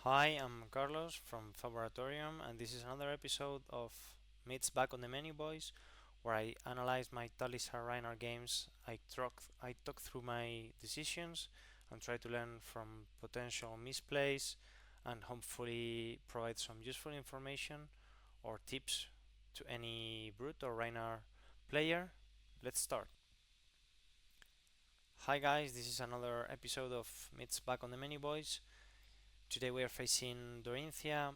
Hi, I'm Carlos from Faboratorium, and this is another episode of Meets Back on the Menu Boys, where I analyze my Talisa Rhinar games. I talk through my decisions and try to learn from potential misplays and hopefully provide some useful information or tips to any Brute or Rhinar player. Let's start. Hi guys, this is another episode of Meets Back on the Menu Boys. Today we are facing Dorinthea.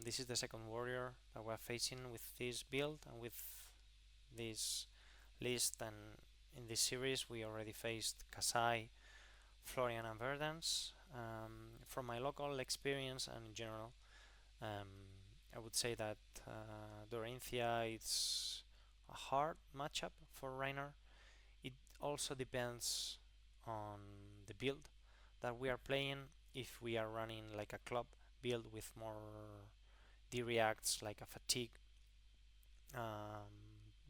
This is the second warrior that we're facing with this build and with this list, and in this series we already faced Kasai, Florian and Verdance. From my local experience and in general, um, I would say that Dorinthea is a hard matchup for Reiner. It also depends on the build that we are playing. If we are running like a club build with more D reacts like a fatigue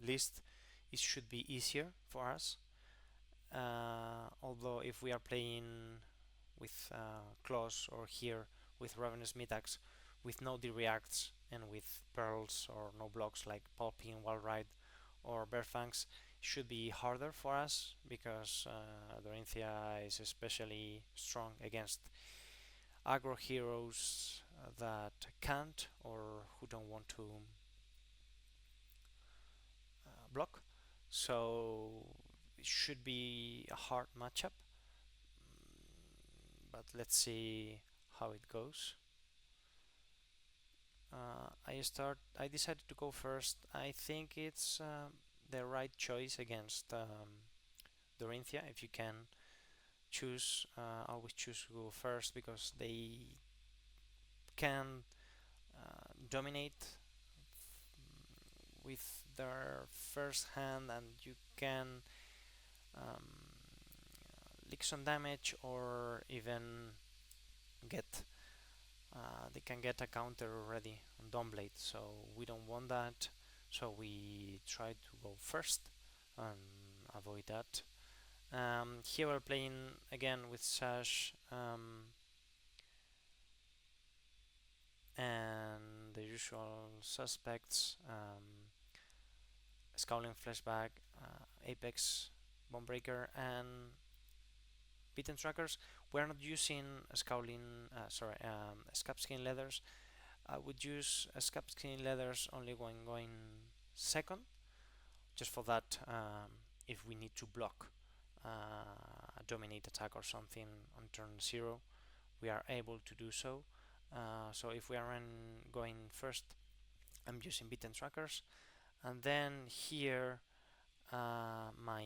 list, it should be easier for us. Although if we are playing with claws or here with ravenous mitax with no D reacts and with pearls or no blocks like pulping, wall ride or Bearfangs, should be harder for us because Dorinthea is especially strong against aggro heroes that can't or who don't want to block. So it should be a hard matchup, but let's see how it goes. I decided to go first. I think it's the right choice against Dorinthea. If you can choose, always choose to go first because they can dominate with their first hand, and you can um, leak some damage or even get they can get a counter already on Dawnblade, so we don't want that. So we try to go first and avoid that. Here we're playing again with Sash and the usual suspects: Scowling Flashback, Apex, Bonebreaker, and Beaten Trackers. We're not using Scabskin Leathers. I would use Scabskin Leathers only when going second, just for that. If we need to block a dominate attack or something on turn 0, we are able to do so. So if we are going first, I'm using Beaten Trackers, and then here my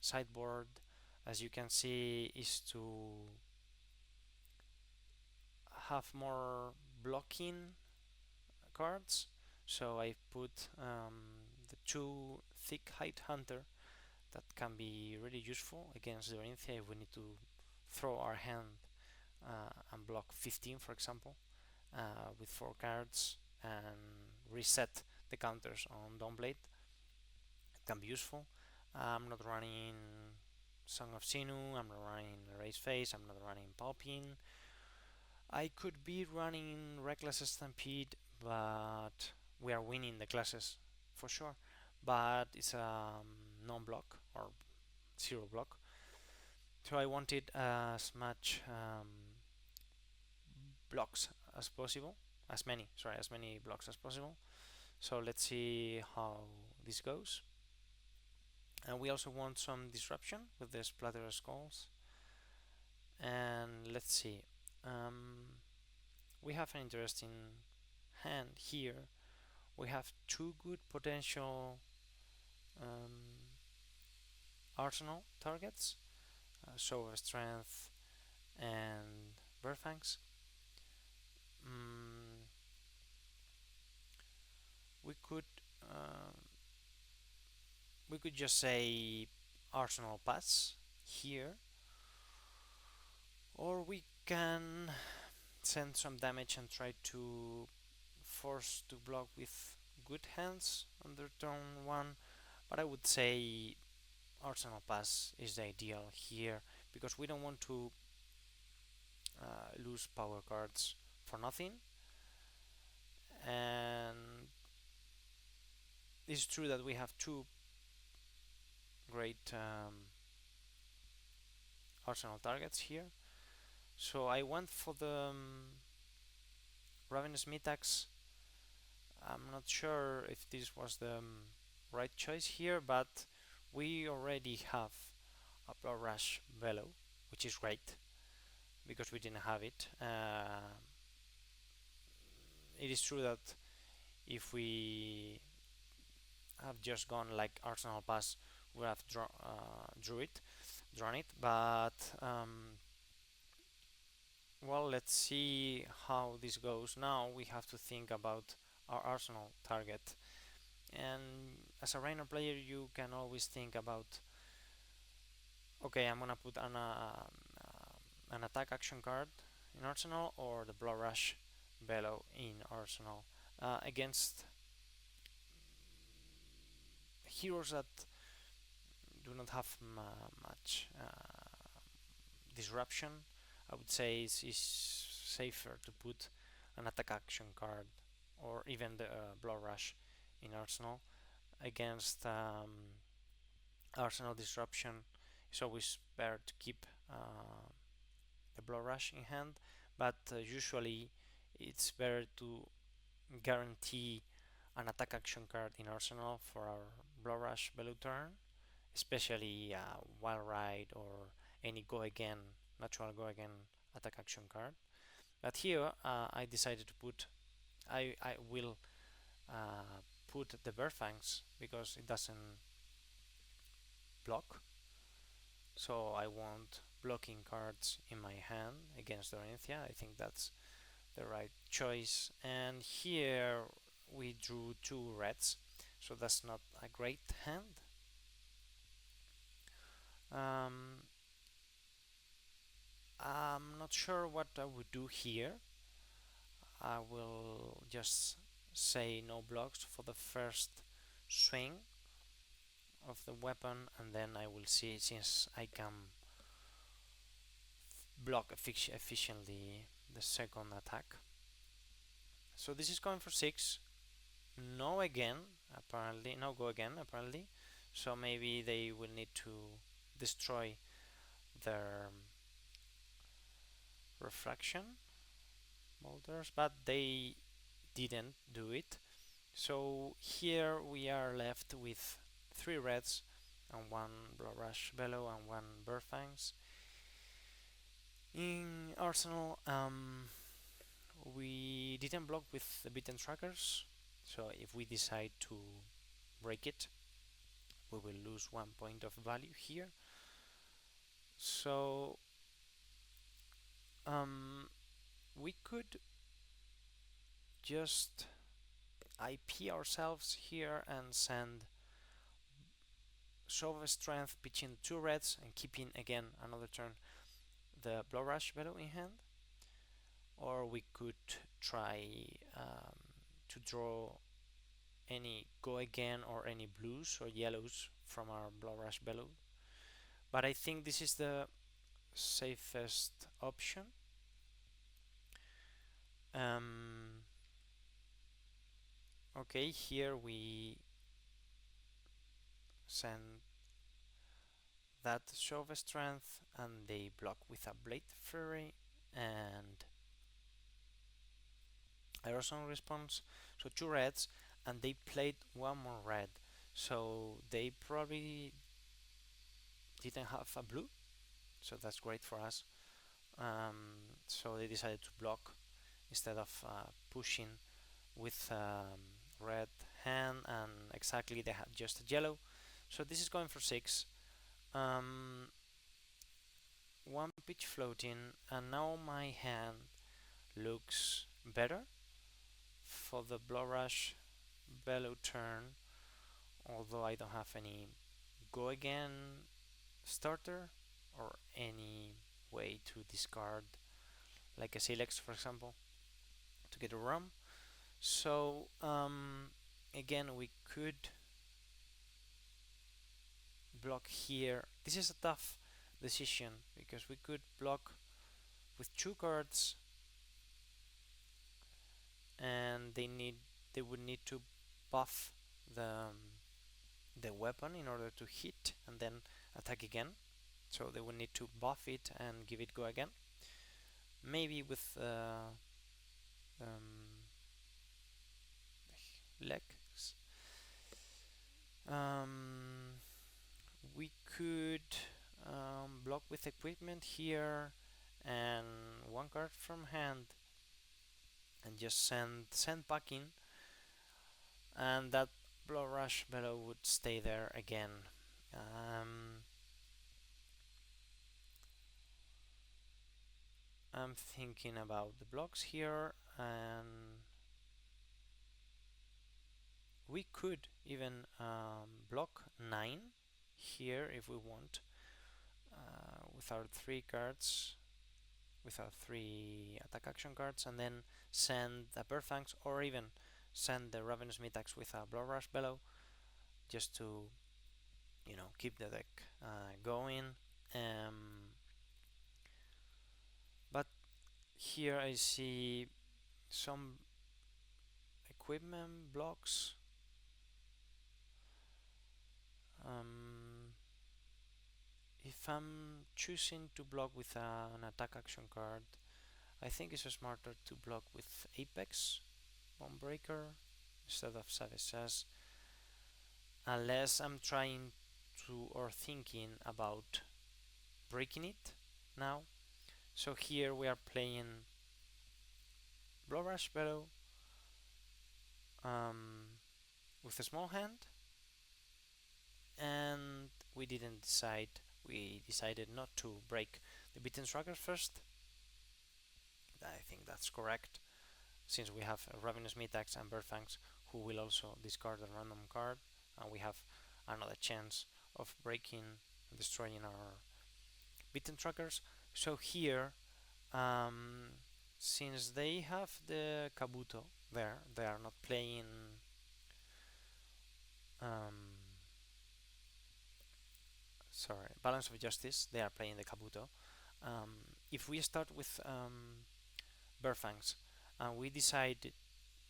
sideboard, as you can see, is to have more blocking cards. So I put the two thick height hunter that can be really useful against Dorinthia if we need to throw our hand and block 15, for example, with 4 cards and reset the counters on Dawnblade. It can be useful. I'm not running Song of Sinu, I'm not running Raise Face, I'm not running Palpin. I could be running Reckless Stampede, but we are winning the classes for sure. But it's a non-block or 0 block, so I wanted as much blocks as possible, as many blocks as possible. So let's see how this goes. And we also want some disruption with the Splatter Skulls. And let's see. We have an interesting hand here. We have two good potential um, arsenal targets, Show of Strength and Birdfangs. Mm, we could uh, we could just say Arsenal Pass here, or we can send some damage and try to force to block with good hands under turn 1, but I would say Arsenal Pass is the ideal here because we don't want to lose power cards for nothing. And it's true that we have two great arsenal targets here. So I went for the Ravenous Mitax. I'm not sure if this was the right choice here, but we already have a Blood Rush Velo, which is great because we didn't have it. It is true that if we have just gone like Arsenal Pass, we have drawn it, but well, let's see how this goes. Now we have to think about our Arsenal target, and as a Rhinar player you can always think about, okay, I'm gonna put an attack action card in Arsenal or the Blood Rush Bellow in Arsenal against heroes that do not have much disruption. I would say it's safer to put an attack action card or even the Blood Rush in Arsenal against Arsenal disruption. It's always better to keep the Blood Rush in hand, but usually it's better to guarantee an attack action card in Arsenal for our Blood Rush Bellu turn, especially Wild Ride or any go again, natural go again attack action card. But here I decided to put, I will put the Bearfangs because it doesn't block, so I want blocking cards in my hand against Dorinthea. I think that's the right choice. And here we drew two reds, so that's not a great hand. I'm not sure what I would do here. I will just say no blocks for the first swing of the weapon, and then I will see, since I can block efficiently the second attack. So this is going for 6. No again, apparently. No go again, apparently. So maybe they will need to destroy their refraction boulders, but they didn't do it. So here we are left with 3 reds and 1 Blood Rush Bellow and 1 Bearfangs. In Arsenal, we didn't block with the beaten trackers, so if we decide to break it, we will lose 1 point of value here. So we could just IP ourselves here and send Show of Strength between 2 reds and keeping again another turn the Blood Rush Bellow in hand, or we could try to draw any go again or any blues or yellows from our Blood Rush Bellow, but I think this is the safest option. Okay, here we send that Show of Strength and they block with a Blade Fury and Aerosol response, so 2 reds, and they played 1 more red, so they probably didn't have a blue, so that's great for us. So they decided to block instead of pushing with red hand, and exactly they had just a yellow, so this is going for 6. 1 pitch floating, and now my hand looks better for the Blood Rush Bellow turn, although I don't have any go again starter or any way to discard like a Silex, for example, to get a rum. So again, we could block here. This is a tough decision because we could block with 2 cards and they would need to buff the weapon in order to hit and then attack again. So they would need to buff it and give it go again. Maybe with um, legs. Um, we could block with equipment here and one card from hand and just send back in, and that blow rush bellow would stay there again. Um, I'm thinking about the blocks here, and we could even block 9 here if we want, with our 3 cards, with our 3 attack action cards, and then send the Burfangs, or even send the Ravenous Mitax with a Blood Rush Bellow, just to, keep the deck going. But here I see some equipment blocks. If I'm choosing to block with an attack action card, I think it's smarter to block with Apex Bonebreaker instead of Savage Sass, unless I'm trying to or thinking about breaking it now. So here we are playing Blood Rush Bellow with a small hand, and we decided not to break the Beaten Tracker first. I think that's correct, since we have Ravenous Mitax and Birdfangs, who will also discard a random card, and we have another chance of breaking and destroying our Beaten Trackers. So here, since they have the Kabuto there, they are not playing Balance of Justice, they are playing the Kabuto. If we start with Burfangs and we decide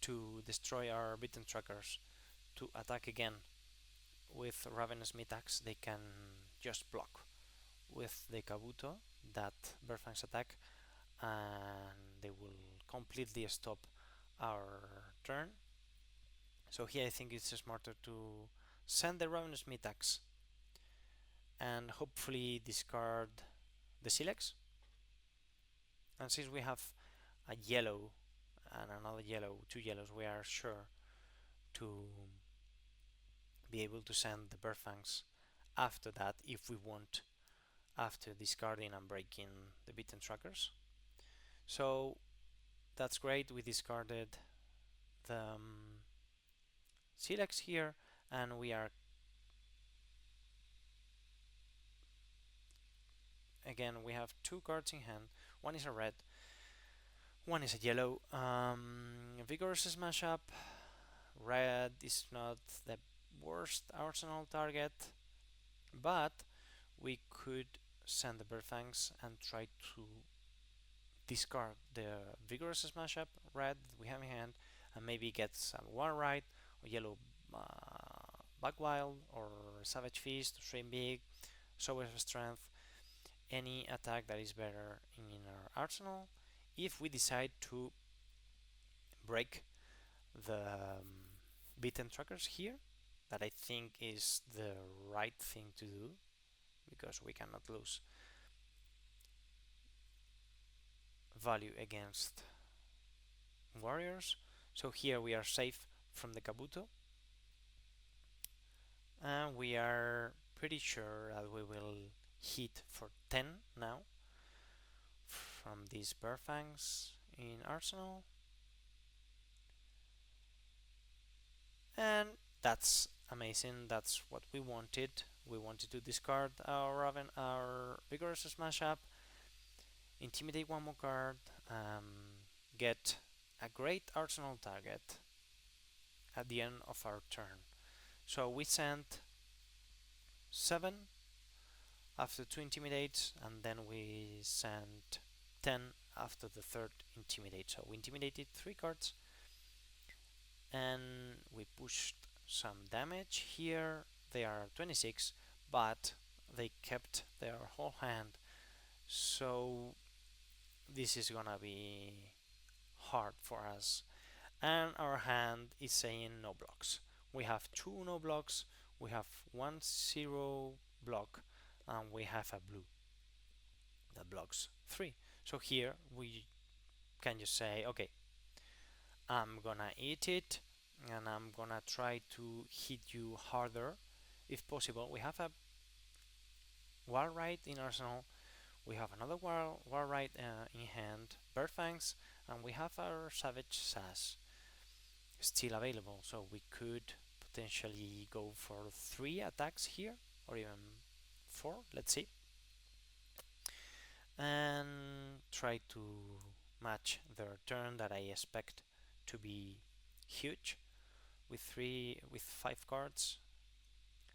to destroy our Beaten Trackers to attack again with Ravenous Mitax, they can just block with the Kabuto that Burfangs attack, and they will completely stop our turn. So here I think it's smarter to send the Ravenous Mitax and hopefully discard the Silex. And since we have a yellow and another yellow, 2 yellows, we are sure to be able to send the Burfangs after that if we want, after discarding and breaking the Beaten Trackers. So that's great. We discarded the Silex here, and we are again, we have 2 cards in hand. One is a red, one is a yellow. Vigorous Smash Up. Red is not the worst arsenal target, but we could send the Burfangs and try to discard the Vigorous Smash Up red we have in hand, and maybe get some one right or yellow Bug Wild or Savage Fist, Swim Big, Source of Strength, any attack that is better in our arsenal. If we decide to break the Beaten Trackers here, that I think is the right thing to do, because we cannot lose value against warriors. So here we are safe from the Kabuto, and we are pretty sure that we will hit for 10 now from these Burfangs in arsenal. And that's amazing. That's what we wanted. We wanted to discard our Vigorous Smash Up, intimidate one more card, get a great arsenal target at the end of our turn. So we sent 7 after 2 intimidates, and then we sent 10 after the third intimidate. So we intimidated 3 cards, and we pushed some damage here. They are 26, but they kept their whole hand, so this is gonna be hard for us. And our hand is saying no blocks. We have two no blocks, we have 1 0 block, and we have a blue that blocks 3. So here we can just say, okay, I'm gonna eat it and I'm gonna try to hit you harder if possible. We have a war right in arsenal, we have another war right in hand, bird fangs, and we have our savage sass still available, so we could potentially go for 3 attacks here, or even 4, let's see, and try to match their turn that I expect to be huge with 5 cards.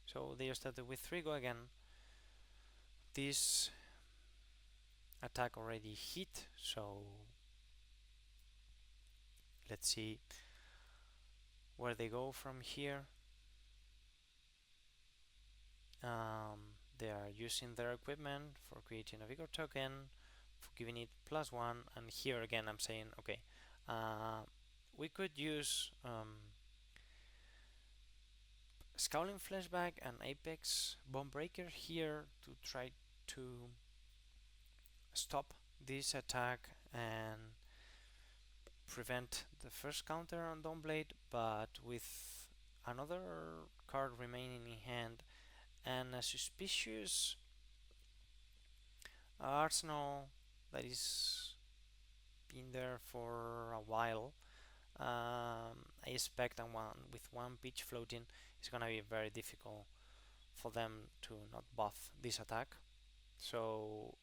So they started with 3, go again. This attack already hit, so let's see where they go from here. They are using their equipment for creating a vigor token, for giving it +1, and here again I'm saying, okay, we could use Scowling Flashback and Apex Bonebreaker here to try to stop this attack and prevent the first counter on Dawnblade, but with another card remaining in hand and a suspicious arsenal that is been there for a while, I expect that with one pitch floating, it's gonna be very difficult for them to not buff this attack. So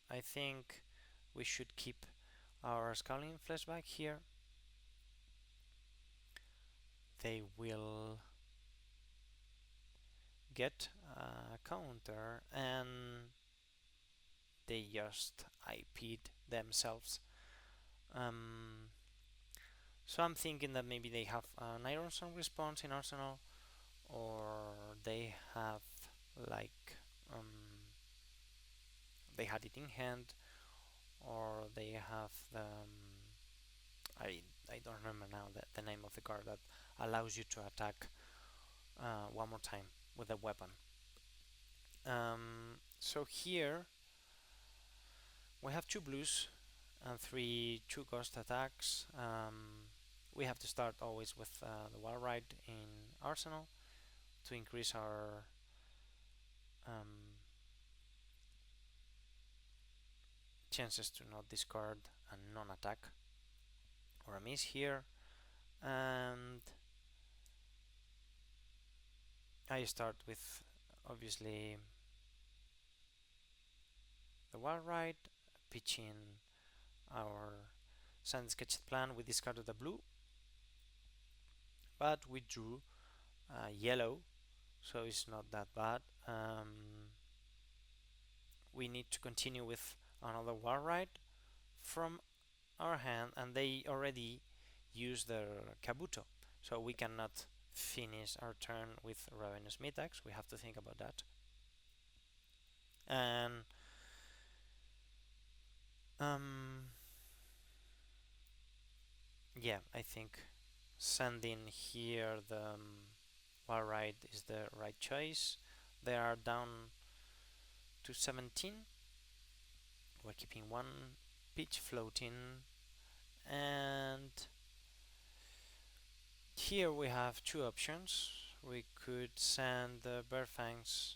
I think we should keep our Scowling Flashback here. They will get a counter and they just IP'd themselves. So I'm thinking that maybe they have an Iron Sun response in Arsenal, or they have like they had it in hand, or they have I don't remember now the name of the card that allows you to attack one more time with a weapon. So here we have 2 blues and 3 2 cost attacks. We have to start always with the wall ride in arsenal to increase our chances to not discard and non-attack or a miss here. And I start with obviously the wall ride, pitching our sand sketched plan. We discarded the blue, but we drew yellow, so it's not that bad. We need to continue with another war ride from our hand, and they already use their Kabuto, so we cannot finish our turn with Ravenous Mitax. We have to think about that. And yeah, I think sending here the war ride is the right choice. They are down to 17. We're keeping 1 pitch floating, and here we have 2 options. We could send the Bearfangs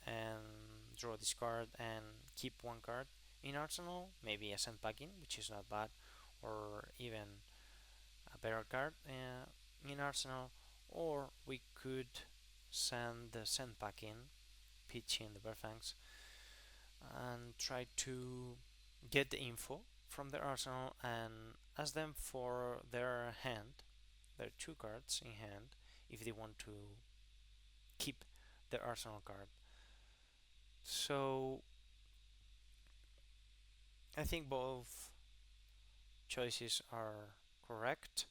and draw this card and keep 1 card in arsenal, maybe a Sandpacking, which is not bad, or even a better card in arsenal, or we could send the Sandpacking, pitching the Bearfangs, and try to get the info from their arsenal and ask them for their hand, their 2 cards in hand, if they want to keep their arsenal card. So I think both choices are correct.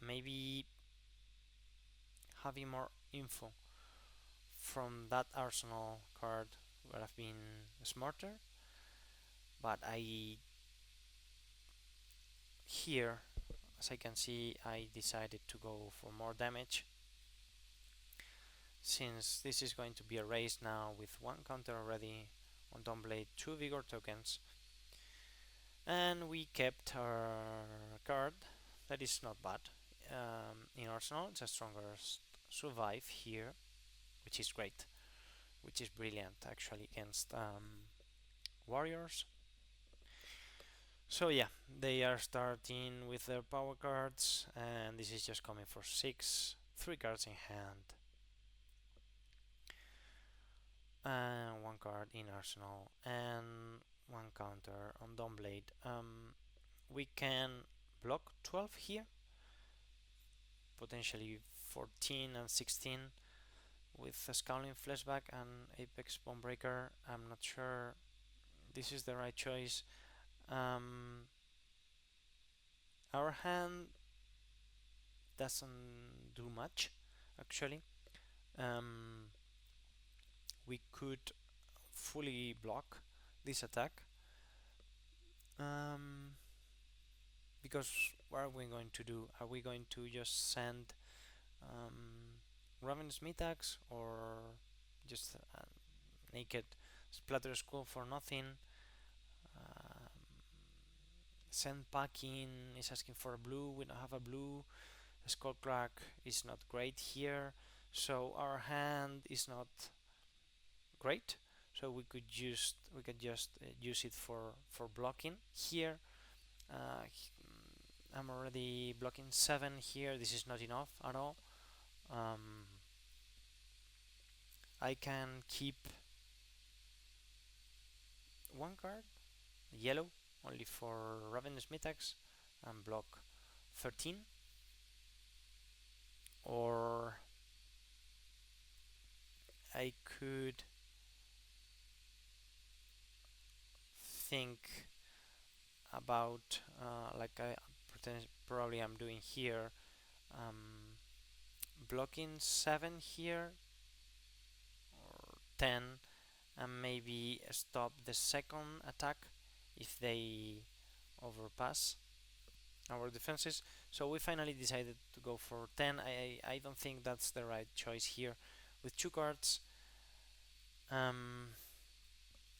maybe having more info from that arsenal card would have been smarter, but I here, as I can see, I decided to go for more damage, since this is going to be a race now with one counter already on Dawnblade, 2 Vigor tokens, and we kept our card. That is not bad. In Arsenal, it's a stronger survive here, which is great, which is brilliant actually against warriors. So yeah, they are starting with their power cards, and this is just coming for 6, 3 cards in hand, and 1 card in arsenal, and 1 counter on Dawnblade. We can block 12 here, potentially 14 and 16 with a Scowling Flashback and Apex Bonebreaker. I'm not sure this is the right choice. Our hand doesn't do much actually. We could fully block this attack, because what are we going to do? Are we going to just send Ravenous Mitax, or just naked Splatter Skull for nothing? Um, Send packing is asking for a blue. We don't have a blue. Skullcrack is not great here, so our hand is not great. So we could just use it for blocking here. I'm already blocking 7 here. This is not enough at all. I can keep 1 card, yellow, only for Ravenous Mitax, and block 13. Or I could think about, like I probably I'm doing here, blocking 7 here, or 10, and maybe stop the second attack if they overpass our defenses. So we finally decided to go for 10. I don't think that's the right choice here. With 2 cards and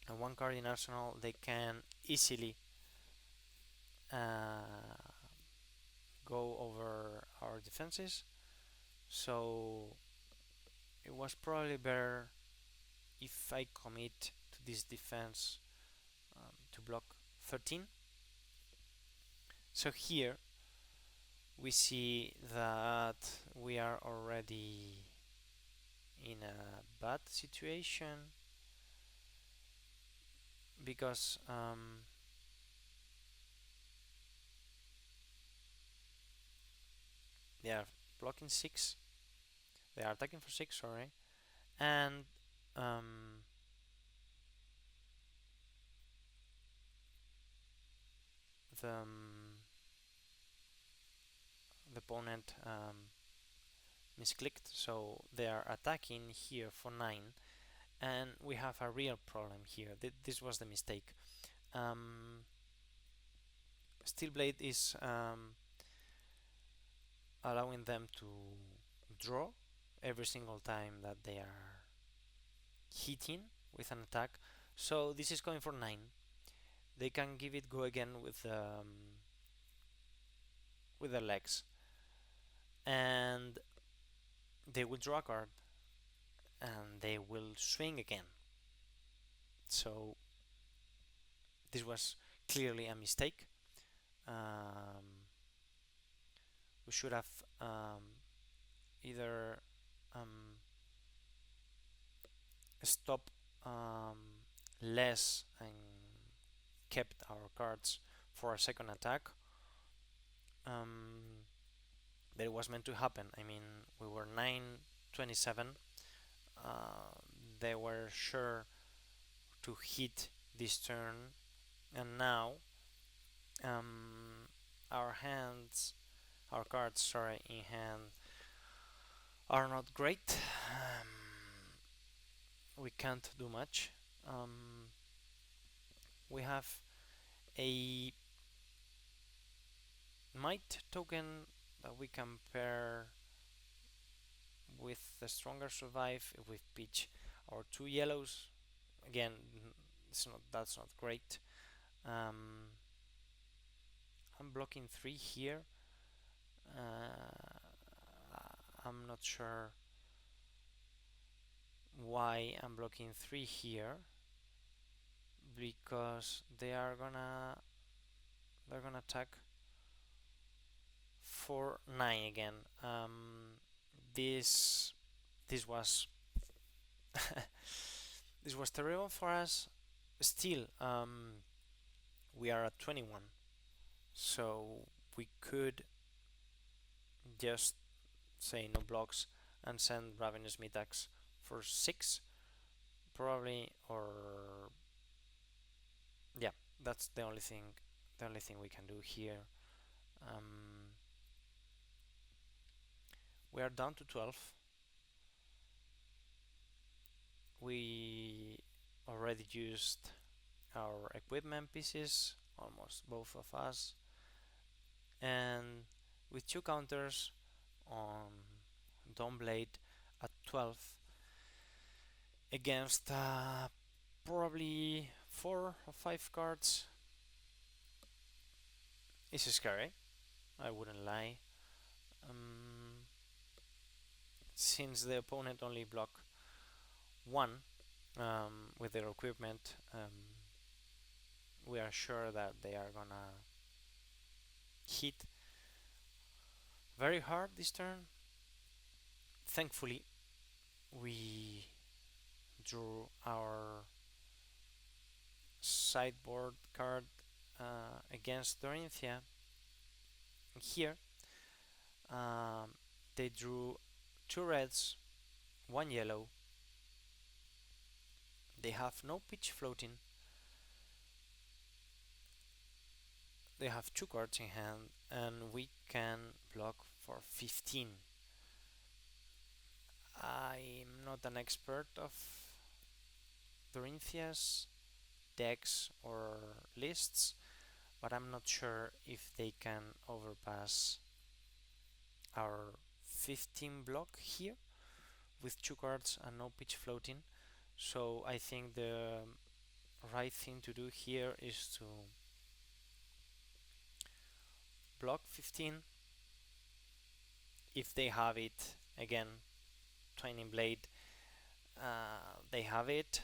1 card in arsenal, they can easily go over our defenses. So it was probably better if I commit to this defense, to block 13. So here we see that we are already in a bad situation, because they are blocking 6, they are attacking for 6, sorry, and the opponent misclicked, so they are attacking here for 9, and we have a real problem here. This was the mistake. Steelblade is allowing them to draw every single time that they are hitting with an attack, so this is going for 9. They can give it go again with their legs, and they will draw a card, and they will swing again. So this was clearly a mistake. We should have either stopped less and kept our cards for a second attack. But it was meant to happen. I mean, we were 9-27. They were sure to hit this turn, and now our hands our cards, sorry, in hand are not great. We can't do much. We have a might token that we can pair with the stronger survive if we pitch our two yellows. Again, that's not great. Um, I'm blocking 3 here. I'm not sure why I'm blocking 3 here, because they're gonna attack for 9 again. This this was this was terrible for us. Still, we are at 21, so we could just say no blocks and send Ravenous Mitax for 6 probably, or yeah, that's the only thing we can do here. um, we are down to 12. We already used our equipment pieces, almost both of us, and with 2 counters on Dawnblade at 12 against probably 4 or 5 cards is scary, I wouldn't lie. um, since the opponent only block 1 with their equipment, we are sure that they are gonna hit very hard this turn. Thankfully, we drew our sideboard card against Dorinthea. Here, um, they drew 2 reds, 1 yellow. They have no pitch floating. They have 2 cards in hand, and we can block for 15. I'm not an expert of Dorinthea's decks or lists, but I'm not sure if they can overpass our 15 block here with 2 cards and no pitch floating. So I think the right thing to do here is to block 15 if they have it. Again, Twining Blade, they have it.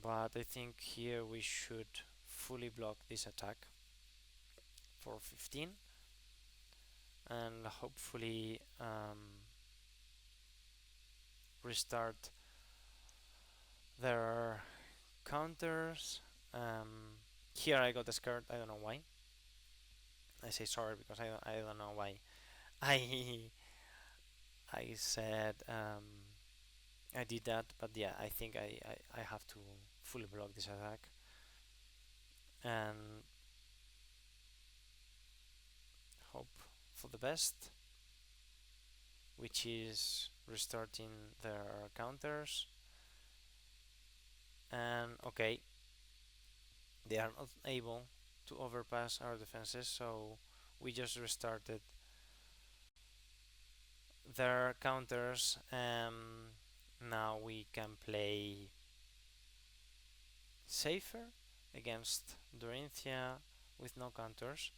But I think here we should fully block this attack for 15 and hopefully restart their counters. Here I got scared, I don't know why. I say sorry because I don't know why I I said I did that, but yeah, I think I have to fully block this attack and hope for the best, which is restarting their counters. And okay, they are not able to overpass our defenses, so we just restarted their counters, and now we can play safer against Dorinthea with no counters,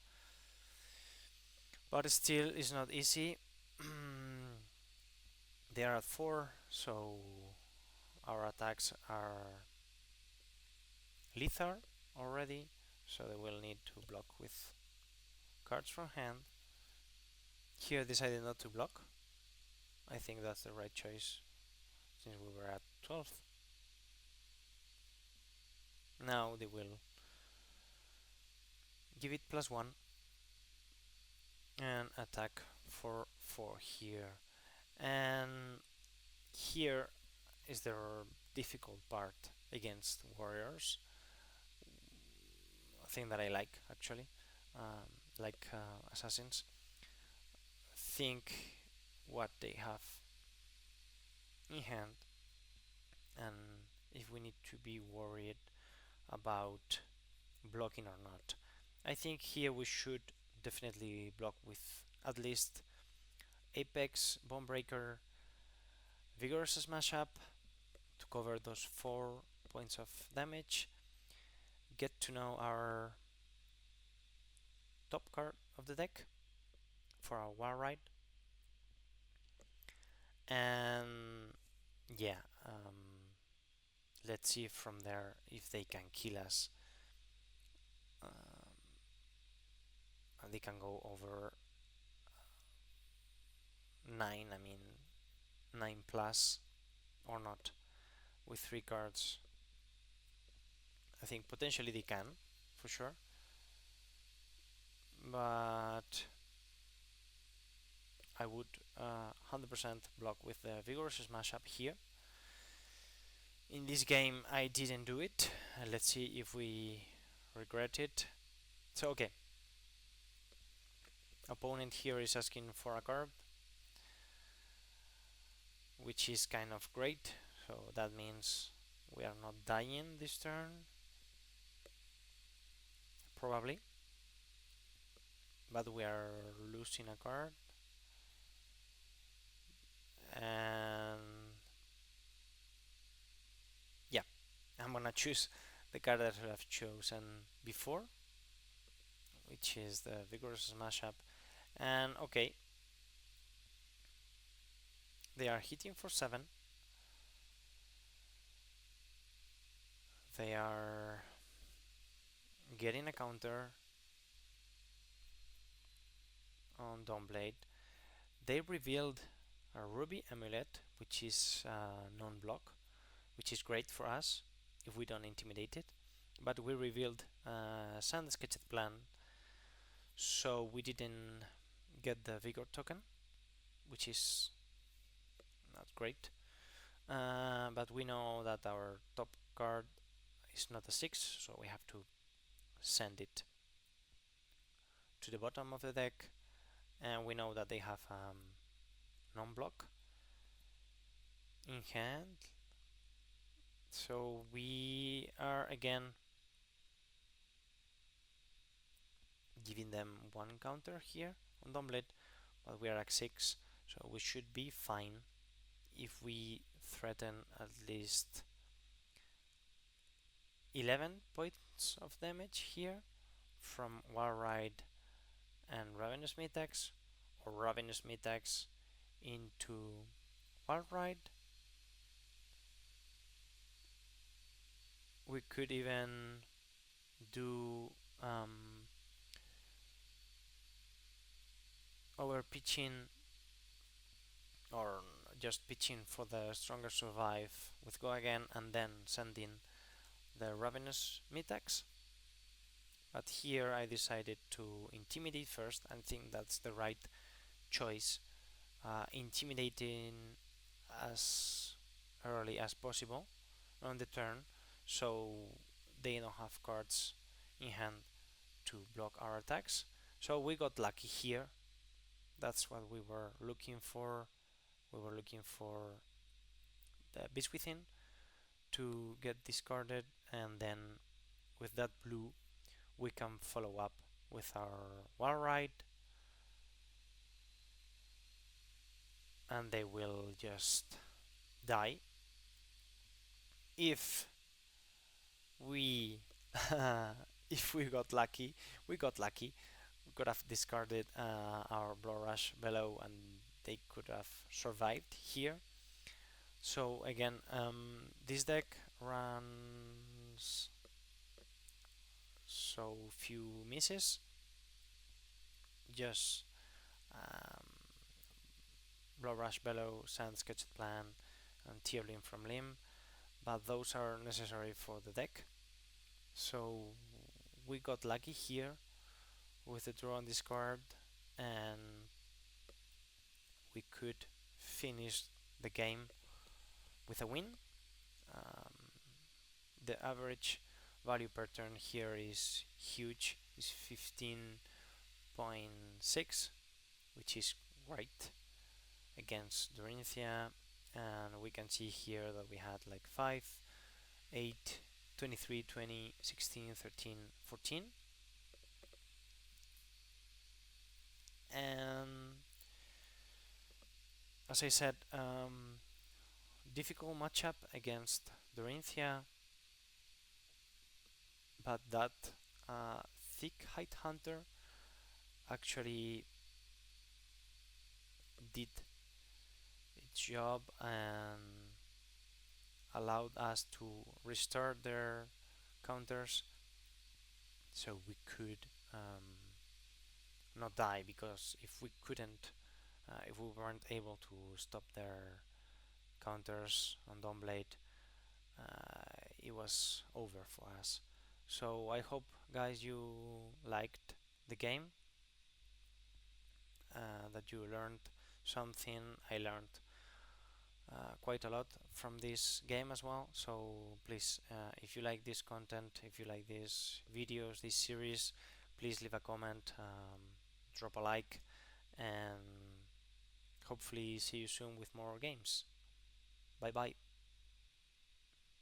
but still it's not easy. They are at 4, so our attacks are lethal already, so they will need to block with cards from hand. Here decided not to block. I think that's the right choice since we were at 12. Now they will give it +1 and attack for 4 here. And here is the difficult part against warriors. thing that I like actually. Like assassins, think what they have in hand, and if we need to be worried about blocking or not. I think here we should definitely block with at least Apex, Bonebreaker, Vigorous Smash Up to cover those 4 points of damage. Get to know our top card of the deck for our war ride, and yeah, let's see from there if they can kill us. They can go over 9, I mean 9 plus or not with 3 cards. I think potentially they can, for sure, but I would 100% block with the Vigorous Smash Up here. In this game I didn't do it. Let's see if we regret it. So okay, opponent here is asking for a card, which is kind of great, so that means we are not dying this turn, probably, but we are losing a card, and yeah, I'm gonna choose the card that I have chosen before, which is the Vigorous Smash Up. And okay, they are hitting for 7. They are getting a counter on Dawnblade. They revealed a Ruby Amulet, which is non-block, which is great for us if we don't intimidate it. But we revealed Sand Sketched Plan, so we didn't get the Vigor token, which is not great. But we know that our top card is not a 6, so we have to send it to the bottom of the deck, and we know that they have non-block in hand, so we are again giving them 1 counter here on Dumblet, but we are at 6, so we should be fine if we threaten at least 11 points of damage here from War Ride and Ravenous Mitax, or Ravenous Mitax into War Ride. We could even do over pitching, or just pitching for the Stronger Survive with Go Again and then sending the Ravenous Mitax. But here I decided to intimidate first. I think that's the right choice. Intimidating as early as possible on the turn, so they don't have cards in hand to block our attacks. So we got lucky here. That's what we were looking for. We were looking for the Beast Within to get discarded, and then with that blue we can follow up with our War Ride, and they will just die if we if we got lucky. We got lucky. We could have discarded our Blow Rush below, and they could have survived here. So again, this deck runs so few misses, just um, Blow Rush below, Sand Sketched Plan, and Tear Limb from Limb, but those are necessary for the deck. So we got lucky here with the draw on this card, and we could finish the game with a win. The average value per turn here is huge, is 15.6, which is great against Dorinthea. And we can see here that we had like 5, 8, 23, 20, 16, 13, 14. And as I said, difficult matchup against Dorinthea, but that thick height hunter actually did its job and allowed us to restart their counters, so we could not die, because if we couldn't, if we weren't able to stop their counters on Dawnblade, it was over for us. So I hope, guys, you liked the game, that you learned something. I learned quite a lot from this game as well. So please, if you like this content, if you like these videos, this series, please leave a comment, drop a like, and hopefully see you soon with more games. Bye bye.